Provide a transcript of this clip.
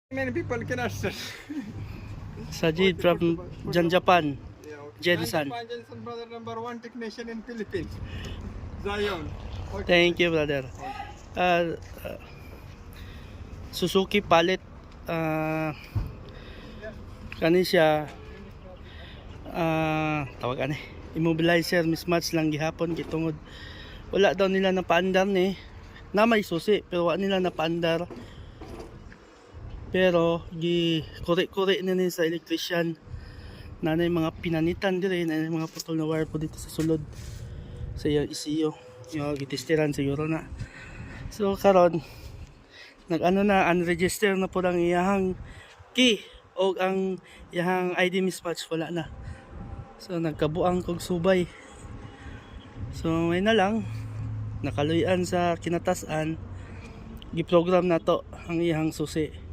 Many people can answer. Sajid from Japan. Yeah, okay. Jensen. Jensen, brother number 1 technician in Philippines. Zion. Okay. Thank you, brother. Uh, uh, Suzuki palit. Kani siya tawag ani immobilizer mismatch lang gihapon gitungod wala daw nila napaandar ni na may susi pero wala nila napaandar pero gi kuri-kuri na ni sa electrician na mga pinanitan dire na mga putol na wire po dito sa sulod sa iyang ECU yung gitestiran siguro na so karon nag-ano na unregister na po lang iyahang key o ang iyahang ID mismatch wala na so nagkabuang kog subay so may na lang nakaluyan sa kinatasan giprogram na to ang iyahang susi